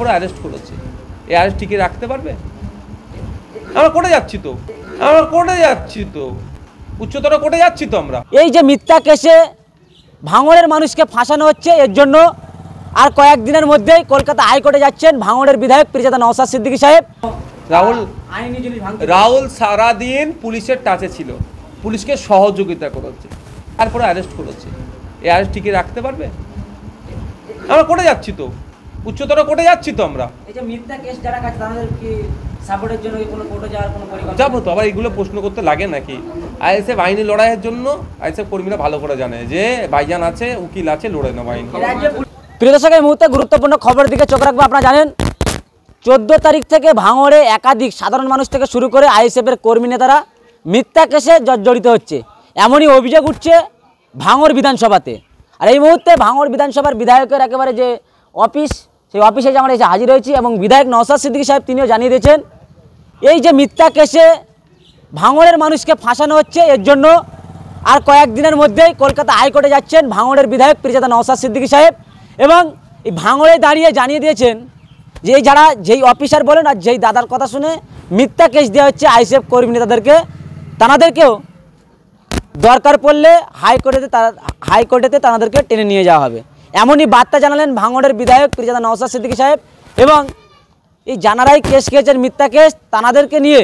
তারপরে অ্যারেস্ট করেছে। এই অ্যারেস্ট টিকে রাখতে পারবে? আমরা কোর্টে যাচ্ছি তো, উচ্চতর কোর্টে যাচ্ছি তো আমরা। এই যে মিথ্যা কেসে ভাঙড়ের মানুষকে ফাঁসানো হচ্ছে, এর জন্য আর কয়েকদিনের মধ্যেই কলকাতা হাইকোর্টে যাচ্ছেন ভাঙড়ের বিধায়ক পীরজাদা নওশাদ সিদ্দিকী সাহেব। রাহুল সারাদিন পুলিশের টাচে ছিল, পুলিশকে সহযোগিতা করেছে, তারপরে অ্যারেস্ট করেছে। এই অ্যারেস্ট টিকে রাখতে পারবে? আমরা কোর্টে যাচ্ছি তো, উচ্চতর কোর্টে যাচ্ছি তো আমরা। এই যে মিথ্যা কেস যারা কাছে তাদের কি সাপোর্টের জন্য কোনো কোর্টে যাওয়ার কোনো পরিকল্পনা? যাবো তো, আবার এগুলো প্রশ্ন করতে লাগে নাকি? আইএসএফ আইনি লড়াইয়ের জন্য আইএসএফ কর্মীরা ভালো করে জানে যে ভাইজান আছে, উকিল আছে, লড়ে নেব আইন। প্রিয় দর্শক, এই মুহূর্তে গুরুত্বপূর্ণ খবরের দিকে চোখ রাখবো। আপনারা জানেন 14 তারিখ থেকে ভাঙড়ে একাধিক সাধারণ মানুষ থেকে শুরু করে আইএসএফের কর্মী নেতারা মিথ্যা কেসে জর্জরিত হচ্ছে, এমনই অভিযোগ উঠছে ভাঙড় বিধানসভাতে। আর এই মুহূর্তে ভাঙড় বিধানসভার বিধায়কের একেবারে যে অফিস, সেই অফিসে যে আমরা এসে হাজির হয়েছি এবং বিধায়ক নওশাদ সিদ্দিকী সাহেব তিনিও জানিয়ে দিয়েছেন এই যে মিথ্যা কেসে ভাঙড়ের মানুষকে ফাঁসানো হচ্ছে, এর জন্য আর কয়েকদিনের মধ্যেই কলকাতা হাইকোর্টে যাচ্ছেন ভাঙড়ের বিধায়ক পীরজাদা নওশাদ সিদ্দিকী সাহেব। এবং এই ভাঙড়ে দাঁড়িয়ে জানিয়ে দিয়েছেন যে এই যারা যেই অফিসার বলেন আর যেই দাদার কথা শুনে মিথ্যা কেস দেওয়া হচ্ছে আইএসএফ কর্মী নেতাদেরকে, তাদেরকেও দরকার পড়লে হাইকোর্টেতে তাদেরকে টেনে নিয়ে যাওয়া হবে, এমনই বার্তা জানালেন ভাঙড়ের বিধায়ক পীরজাদা নওশাদ সিদ্দিকী সাহেব। এবং এই যারাই কেস খেয়েছেন মিথ্যা কেস, তাদেরকে নিয়ে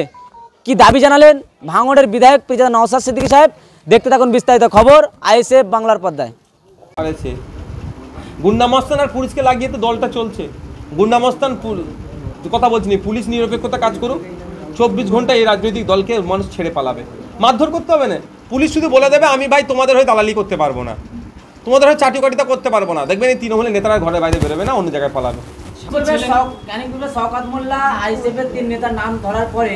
কি দাবি জানালেন ভাঙড়ের বিধায়ক পীরজাদা নওশাদ সিদ্দিকী সাহেব। দেখতে থাকুন বিস্তারিত খবর আইএসএফ বাংলার পর্দায়। গুন্ডামস্তান আর পুলিশকে লাগিয়ে তো দলটা চলছে। গুন্ডামস্তান কথা বলছি, পুলিশ নিরপেক্ষতা কাজ করুক, 24 ঘন্টা এই রাজনৈতিক দলকে মানুষ ছেড়ে পালাবে। মারধর করতে হবে না, পুলিশ শুধু বলে দেবে আমি ভাই তোমাদের হয়ে দালালি করতে পারবো না, তোমাদের হয়ে চাটিকাটিতা করতে পারবো না, দেখবেন এই তৃণমূলের নেতারা ঘরের বাইরে বেরোবে না, অন্য জায়গায় পালাবে। শওকত মোল্লা আইএসএফের 3 নেতার নাম ধরার পরে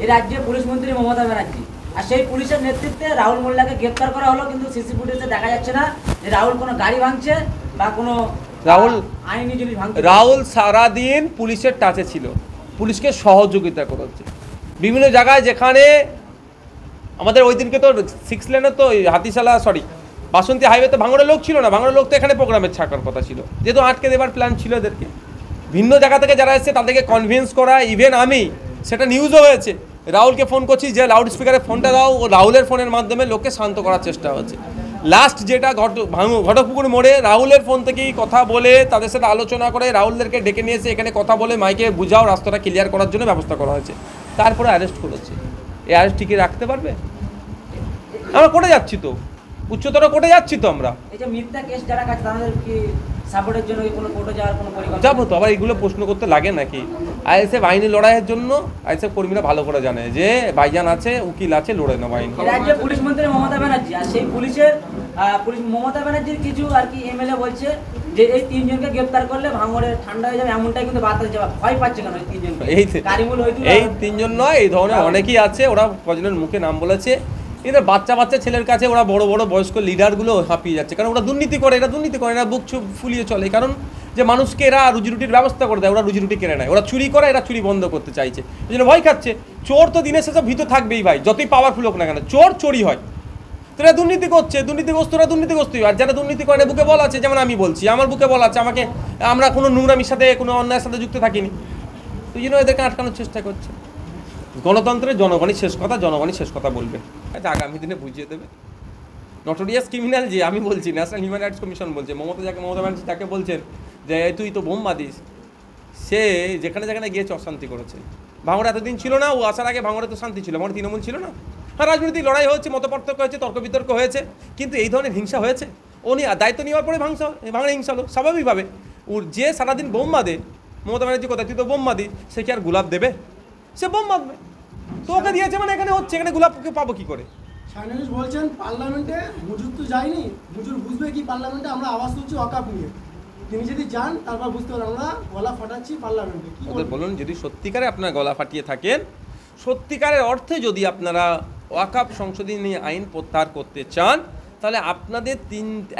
এই রাজ্যে পুলিশ মন্ত্রী মমতা ব্যানার্জি আর সেই পুলিশের নেতৃত্বে রাহুল মোল্লাকে গ্রেপ্তার করা হলো, কিন্তু সিসি ফুটেজে দেখা যাচ্ছে না যে রাহুল কোনো গাড়ি ভাঙছে বা কোনো আইনি জিনিস ভাঙছে। রাহুল সারাদিন পুলিশের টাচে ছিল, পুলিশকে সহযোগিতা করেছে বিভিন্ন জায়গায়। যেখানে আমাদের ওই দিনকে তো 6 লেনে তো হাতিশালা বাসন্তী হাইওয়েতে ভাঙড়ের লোক ছিল না, ভাঙড়ের লোক তো এখানে প্রোগ্রামের ছাকার কথা ছিল, যেহেতু আটকে দেবার প্ল্যান ছিল এদেরকে। ভিন্ন জায়গা থেকে যারা এসেছে তাদেরকে কনভিন্স করা, ইভেন আমি সেটা নিউজও হয়েছে, রাহুলকে ফোন করছি যে লাউড স্পিকারে ফোনটা দাও, ও রাহুলের ফোনের মাধ্যমে লোককে শান্ত করার চেষ্টা হচ্ছে। লাস্ট যেটা ঘটকপুকুর মোড়ে রাহুলের ফোন থেকেই কথা বলে তাদের সাথে আলোচনা করে রাহুলদেরকে ডেকে নিয়ে এসে এখানে কথা বলে মাইকে বুঝাও, রাস্তাটা ক্লিয়ার করার জন্য ব্যবস্থা করা হয়েছে, তারপরে অ্যারেস্ট করেছে। এই অ্যারেস্ট টিকে রাখতে পারবে? আমরা কোর্টে যাচ্ছি তো, উচ্চতর কোর্টে যাচ্ছি তো আমরা। এই যে মিথ্যা কেস যারা কাছে তাদের কি সাপোর্টের জন্য কোনো কোর্টে যাওয়ার কোনো পরিকল্পনা? যাবো তো, আবার এগুলো প্রশ্ন করতে লাগে নাকি? আইএসএফ আইনি লড়াইয়ের জন্য আইএসএফ কর্মীরা ভালো করে জানে যে ভাইজান আছে, উকিল আছে, লড়ে নেব আইন। রাজ্যে পুলিশ মন্ত্রী মমতা ব্যানার্জি আর সেই পুলিশ মমতা ব্যানার্জির কিছু আর কি এমএলএ বলছে যে এই 3 জনকে গ্রেপ্তার করলে ভাঙড়ে ঠান্ডা হয়ে যাবে, এমনটাই কিন্তু বার্তা দিচ্ছে। ভয় পাচ্ছে কেন এই 3 জন? এই 3 জন নয়, এই ধরনের অনেকেই আছে, ওরা কজনের মুখে নাম বলেছে। এদের বাচ্চা ছেলের কাছে ওরা বড় বড় বয়স্ক লিডারগুলো হাঁপিয়ে যাচ্ছে, কারণ ওরা দুর্নীতি করে, এরা বুক চুপ ফুলিয়ে চলে, কারণ যে মানুষকে এরা রুজিরুটির ব্যবস্থা করে দেয়, ওরা রুজিরুটি কেড়ে নেয়, ওরা চুরি করে, এরা চুরি বন্ধ করতে চাইছে, এই জন্য ভয় খাচ্ছে। চোর তো দিনের শেষে ভিতর থাকবেই ভাই, যতই পাওয়ারফুল হোক না কেন, চোরই হয়। তো এরা দুর্নীতি করছে, দুর্নীতিগ্রস্তরা দুর্নীতিগ্রস্তই। আর যারা দুর্নীতি করে বুকে বল আছে, যেমন আমি বলছি, আমার বুকে বল আছে, আমরা কোনো নোংরামির সাথে কোনো অন্যায়ের সাথে যুক্ত থাকিনি, তুই জন্য এদেরকে আটকানোর চেষ্টা করছে। গণতন্ত্রের জনগণই শেষ কথা বলবে, আচ্ছা আগামী দিনে বুঝিয়ে দেবে। নটোরিয়াস ক্রিমিনাল যে আমি বলছি, ন্যাশনাল হিউম্যান রাইটস কমিশন বলছে, মমতা ব্যানার্জি তাকে বলছেন যে তুই তো বোম বাঁধিস, সে যেখানে গিয়েছে অশান্তি করেছে। ভাঙড়ে এতদিন ছিল না, ও আসার আগে ভাঙড়ে তো শান্তি ছিল, ভাঙড়ে তৃণমূল ছিল না। হ্যাঁ, রাজনৈতিক লড়াই হয়েছে, মতপার্থক্য হয়েছে, তর্ক বিতর্ক হয়েছে, কিন্তু এই ধরনের হিংসা হয়েছে? উনি দায়িত্ব নেওয়ার পরে ভাঙড়ে হিংসা হলো স্বাভাবিকভাবে। ওর যে সারাদিন বোম বাঁধে, মমতা ব্যানার্জি কোথায়, তুই তো বোম বাঁধি, সে কি আর গোলাপ দেবে? সে বোম বাঁধবে। তো ওকে দিয়েছে মানে এখানে হচ্ছে, এখানে গোলাপকে পাবো কি করে? শাহনাজ বলছেন পার্লামেন্টে মুজুর তো যায়নি, মুজুর বুঝবে কি পার্লামেন্টে আমরা আওয়াজ তুলছি ওয়াকআপ নিয়ে, তিনি যদি যান তারপর বুঝতে পারেন আমরা গলা ফাটাচ্ছি পার্লামেন্টে। কি বলুন, যদি সত্যিকারে আপনারা গলা ফাটিয়ে থাকেন, সত্যিকারের অর্থে যদি আপনারা ওয়াকআপ সংশোধনী আইন প্রত্যাহার করতে চান, তাহলে আপনাদের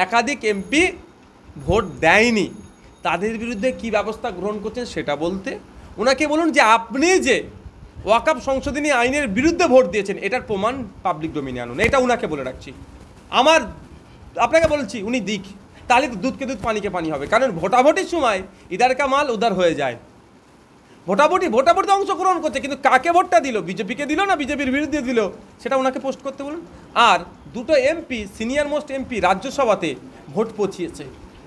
একাধিক এমপি ভোট দেয়নি, তাদের বিরুদ্ধে কি ব্যবস্থা গ্রহণ করছেন সেটা বলতে। ওনাকে বলুন যে আপনি যে ওয়াকআপ সংশোধনী আইনের বিরুদ্ধে ভোট দিয়েছেন এটার প্রমাণ পাবলিক ডোমিনে আনুন, এটা ওনাকে বলে রাখছি। আপনাকে বলছি উনি দিক, তাহলে তো দুধকে দুধ পানিকে পানি হবে। কারণ ভোটাভুটির সময় ইদার কা মাল উদার হয়ে যায়। ভোটাভুটিতে অংশগ্রহণ করছে, কিন্তু কাকে ভোটটা দিল, বিজেপিকে দিল না বিজেপির বিরুদ্ধে দিল, সেটা ওনাকে পোস্ট করতে বলুন। আর দুটো এমপি, সিনিয়র মোস্ট এমপি রাজ্যসভাতে ভোট পচিয়েছে।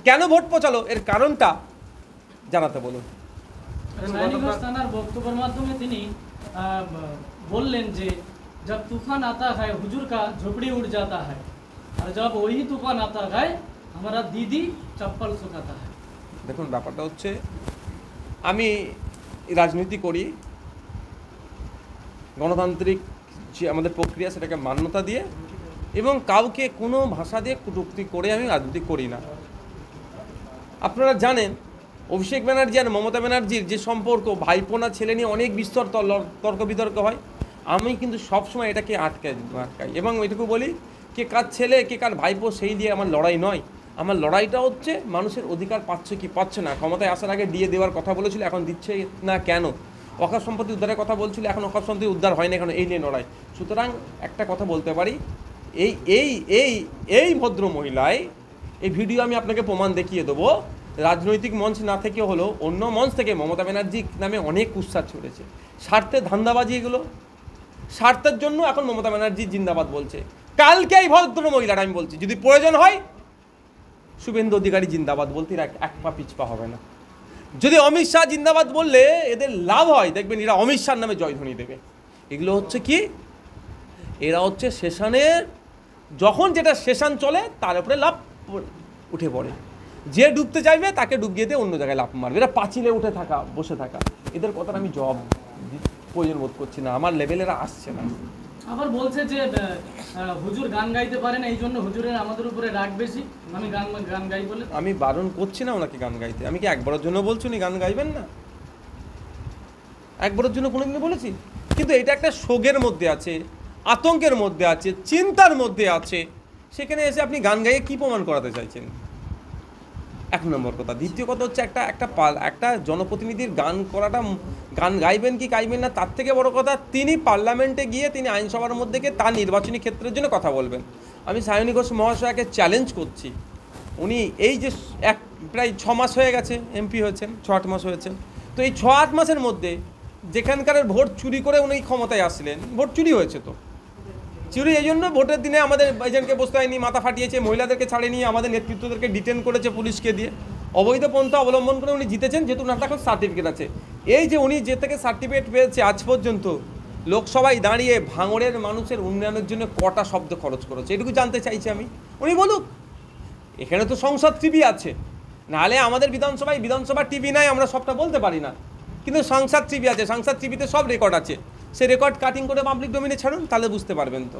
কেন ভোট পচালো এর কারণটা জানাতে বলুন। রানীগঞ্জ থানার বক্তব্যের মাধ্যমে তিনি बोलें जे जब तूफान आता है हुजूर का झोपड़ी उड़ जाता है और जब वही तूफान आता है हमारा दीदी चप्पल सुखाता है। দেখুন ব্যাপারটা হচ্ছে, আমি রাজনীতি করি, গণতান্ত্রিক যে আমাদের প্রক্রিয়া সেটাকে মান্যতা দিয়ে, এবং কাউকে কোনো ভাষা দিয়ে কটূক্তি করে আমি রাজনীতি করি না। আপনারা জানেন অভিষেক ব্যানার্জি আর মমতা ব্যানার্জির যে সম্পর্ক, ভাইপোনা ছেলে নিয়ে অনেক বিস্তর তর্ক বিতর্ক হয়। আমি কিন্তু সবসময় এটাকে আটকাই, এবং এটুকু বলি, কে কার ছেলে কে কার ভাইপো সেই দিয়ে আমার লড়াই নয়। আমার লড়াইটা হচ্ছে মানুষের অধিকার পাচ্ছে কি পাচ্ছে না। ক্ষমতায় আসার আগে দিয়ে দেওয়ার কথা বলেছিল, এখন দিচ্ছে না কেন? অকাশ সম্পত্তি উদ্ধারের কথা বলছিল, এখন অকাশ সম্পত্তি উদ্ধার হয় না, এখন এই নিয়ে লড়াই। সুতরাং একটা কথা বলতে পারি, এই এই এই এই ভদ্র মহিলায় এই ভিডিও আমি আপনাকে প্রমাণ দেখিয়ে দেবো। রাজনৈতিক মঞ্চ না থেকে হলো অন্য মঞ্চ থেকে মমতা ব্যানার্জি নামে অনেক কুৎসা ছড়েছে। স্বার্থের ধান্দাবাজি, এগুলো স্বার্থের জন্য এখন মমতা ব্যানার্জি জিন্দাবাদ বলছে। কালকে এই ভদ্র মহিলাটা আমি বলছি, যদি প্রয়োজন হয় শুভেন্দু অধিকারী জিন্দাবাদ বলতে এক পা পিছপা হবে না। যদি অমিত শাহ জিন্দাবাদ বললে এদের লাভ হয়, দেখবেন এরা অমিত শাহর নামে জয়ধ্বনি দেবে। এগুলো হচ্ছে কি, এরা হচ্ছে সেশনের, যখন যেটা সেশন চলে তার উপরে লাভ উঠে পড়ে। যে ডুবতে চাইবে তাকে ডুবিয়ে দিয়ে অন্য জায়গায় লাভ মারবে। এরা পাঁচিলে উঠে থাকা, বসে থাকা, এদের কথাটা আমি জবাব প্রয়োজন বোধ করছি না, আমার লেভেলেরা আসছে না। আবার বলছে যে হুজুর গান গাইতে পারে না, এই জন্য হুজুরের আমাদের উপরে রাগ বেশি, আমি গান গাই বলে। আমি বারণ করছি না ওনাকে গান গাইতে। আমি কি একবারের জন্য বলছি উনি গান গাইবেন না? একবারের জন্য কোনোদিন বলেছি? কিন্তু এটা একটা শোকের মধ্যে আছে, আতঙ্কের মধ্যে আছে, চিন্তার মধ্যে আছে, সেখানে এসে আপনি গান গাইয়ে কী প্রমাণ করাতে চাইছেন? এক নম্বর কথা। দ্বিতীয় কথা হচ্ছে, একটা জনপ্রতিনিধির গান করাটা, গান গাইবেন কি গাইবেন না তার থেকে বড় কথা, তিনি পার্লামেন্টে গিয়ে তিনি আইনসভার মধ্যে গিয়ে তার নির্বাচনী ক্ষেত্রের জন্য কথা বলবেন। আমি সায়নী ঘোষ মহাশয়কে চ্যালেঞ্জ করছি, উনি এই যে প্রায় 6 মাস হয়ে গেছে এমপি হয়েছেন, 6-8 মাস হয়েছেন, তো এই 6-8 মাসের মধ্যে যেখানকার ভোট চুরি করে উনি ক্ষমতায় আসলেন, ভোট চুরি হয়েছে, তো চুরি এই জন্য ভোটের দিনে আমাদের এজেন্টকে বসতে হয়নি, মাথা ফাটিয়েছে, মহিলাদেরকে ছাড়ে নিয়ে আমাদের নেতৃত্বদেরকে ডিটেন করেছে পুলিশকে দিয়ে, অবৈধ পন্থা অবলম্বন করে উনি জিতেছেন, যেহেতু ওনার কাছে সার্টিফিকেট আছে। এই যে উনি যে থেকে সার্টিফিকেট পেয়েছে আজ পর্যন্ত লোকসভায় দাঁড়িয়ে ভাঙড়ের মানুষের উন্নয়নের জন্য কটা শব্দ খরচ করেছে, এটুকু জানতে চাইছি আমি। উনি বলুক। এখানে তো সংসদ টিভি আছে, নাহলে আমাদের বিধানসভা টিভি নাই, আমরা সবটা বলতে পারি না, কিন্তু সংসদ টিভি আছে, সংসদ টিভিতে সব রেকর্ড আছে, সেই রেকর্ড কাটিং করে পাবলিক ডোমেইনে ছাড়ুন, তাহলে বুঝতে পারবেন তো।